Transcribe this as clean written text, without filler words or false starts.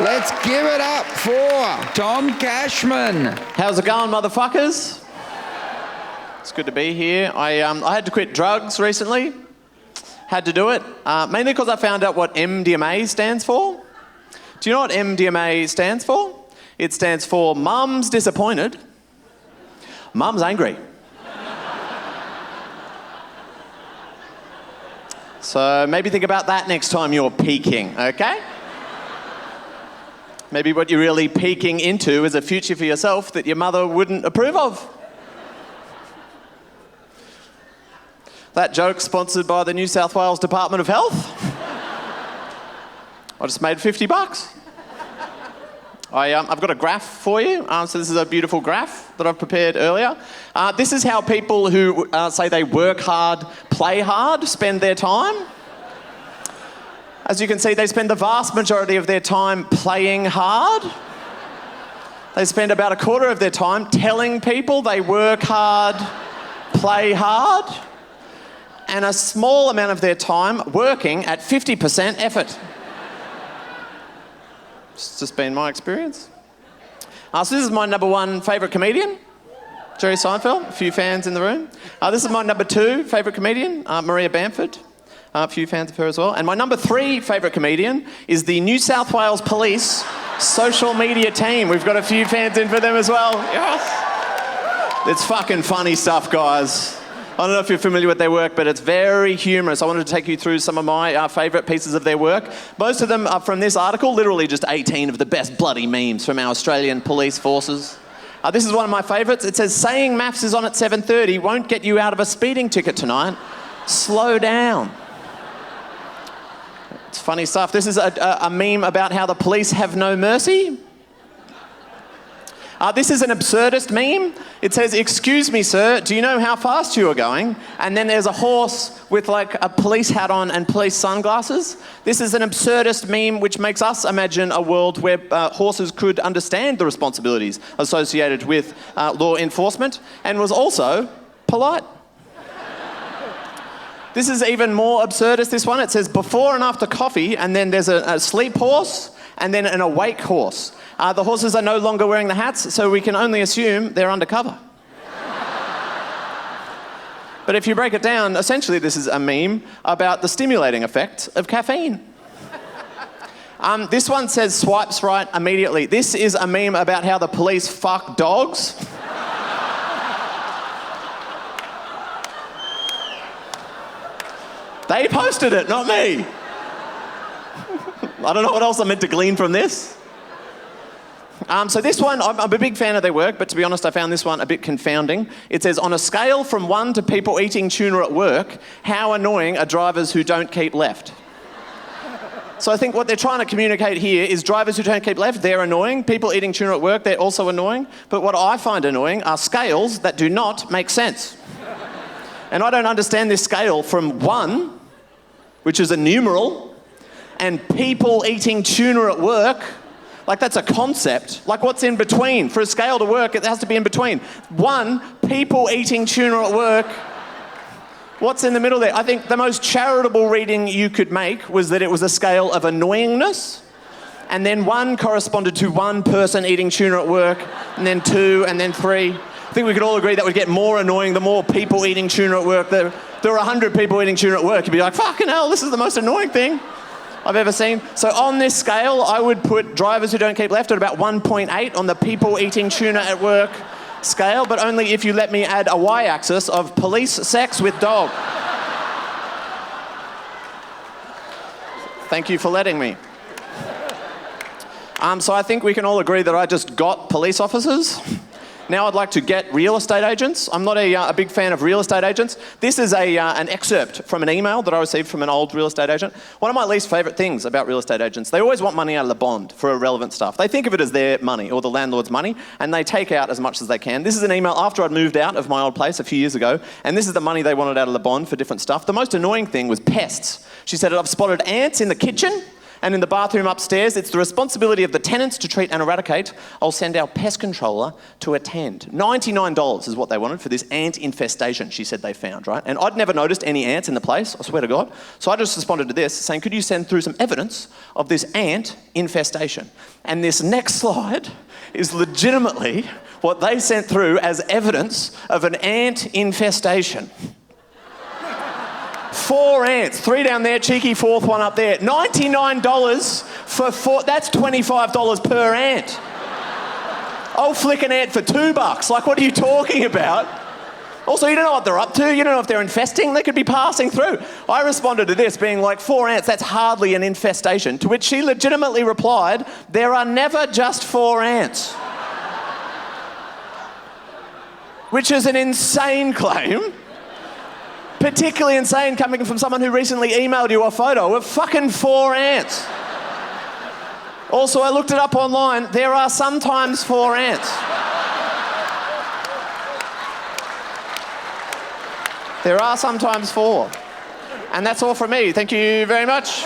Let's give it up for Tom Cashman. How's it going, motherfuckers? It's good to be here. I had to quit drugs recently. Had to do it, mainly because I found out what MDMA stands for. Do you know what MDMA stands for? It stands for Mum's Disappointed, Mum's Angry. So maybe think about that next time you're peaking, okay? Maybe what you're really peaking into is a future for yourself that your mother wouldn't approve of. That joke sponsored by the New South Wales Department of Health. I just made $50. I've got a graph for you. So this is a beautiful graph that I've prepared earlier. This is how people who say they work hard, play hard, spend their time. As you can see, they spend the vast majority of their time playing hard. They spend about a quarter of their time telling people they work hard, play hard, and a small amount of their time working at 50% effort. It's just been my experience. So this is my number one favourite comedian, Jerry Seinfeld. A few fans in the room. This is my number two favourite comedian, Maria Bamford. A few fans of her as well. And my number three favourite comedian is the New South Wales Police social media team. We've got a few fans in for them as well. Yes. It's fucking funny stuff, guys. I don't know if you're familiar with their work, but it's very humorous. I wanted to take you through some of my favourite pieces of their work. Most of them are from this article, literally just 18 of the best bloody memes from our Australian police forces. This is one of my favourites. It says, saying maths is on at 7:30 won't get you out of a speeding ticket tonight. Slow down. It's funny stuff. This is a meme about how the police have no mercy. This is an absurdist meme. It says, excuse me, sir, do you know how fast you are going? And then there's a horse with like a police hat on and police sunglasses. This is an absurdist meme which makes us imagine a world where horses could understand the responsibilities associated with law enforcement and was also polite. This is even more absurdist, this one. It says before and after coffee, and then there's a sleep horse and then an awake horse. The horses are no longer wearing the hats, so we can only assume they're undercover. But if you break it down, essentially this is a meme about the stimulating effect of caffeine. This one says swipes right immediately. This is a meme about how the police fuck dogs. They posted it, not me. I don't know what else I'm meant to glean from this. So this one, I'm a big fan of their work, but to be honest, I found this one a bit confounding. It says, on a scale from 1 to people eating tuna at work, how annoying are drivers who don't keep left? So I think what they're trying to communicate here is drivers who don't keep left, they're annoying. People eating tuna at work, they're also annoying. But what I find annoying are scales that do not make sense. And I don't understand this scale from 1, which is a numeral, and people eating tuna at work. Like, that's a concept. Like, what's in between? For a scale to work, it has to be in between. 1, people eating tuna at work. What's in the middle there? I think the most charitable reading you could make was that it was a scale of annoyingness, and then 1 corresponded to 1 person eating tuna at work, and then 2, and then 3. I think we could all agree that would get more annoying the more people eating tuna at work. There were 100 people eating tuna at work. You'd be like, fucking hell, this is the most annoying thing I've ever seen. So on this scale, I would put drivers who don't keep left at about 1.8 on the people eating tuna at work scale, but only if you let me add a y-axis of police sex with dog. Thank you for letting me. So I think we can all agree that I just got police officers. Now I'd like to get real estate agents. I'm not a big fan of real estate agents. This is an excerpt from an email that I received from an old real estate agent. One of my least favourite things about real estate agents, they always want money out of the bond for irrelevant stuff. They think of it as their money or the landlord's money, and they take out as much as they can. This is an email after I'd moved out of my old place a few years ago, and this is the money they wanted out of the bond for different stuff. The most annoying thing was pests. She said, I've spotted ants in the kitchen, And in the bathroom upstairs, it's the responsibility of the tenants to treat and eradicate. I'll send our pest controller to attend. $99 is what they wanted for this ant infestation, she said they found, right? And I'd never noticed any ants in the place, I swear to God. So I just responded to this saying, could you send through some evidence of this ant infestation? And this next slide is legitimately what they sent through as evidence of an ant infestation. 4 ants, 3 down there, cheeky 4th one up there. $99 for 4, that's $25 per ant. I'll flick an ant for $2. Like, what are you talking about? Also, you don't know what they're up to. You don't know if they're infesting. They could be passing through. I responded to this being like, 4 ants, that's hardly an infestation. To which she legitimately replied, there are never just 4 ants. Which is an insane claim. Particularly insane coming from someone who recently emailed you a photo of fucking 4 ants. Also, I looked it up online. There are sometimes 4 ants. There are sometimes 4. And that's all from me. Thank you very much.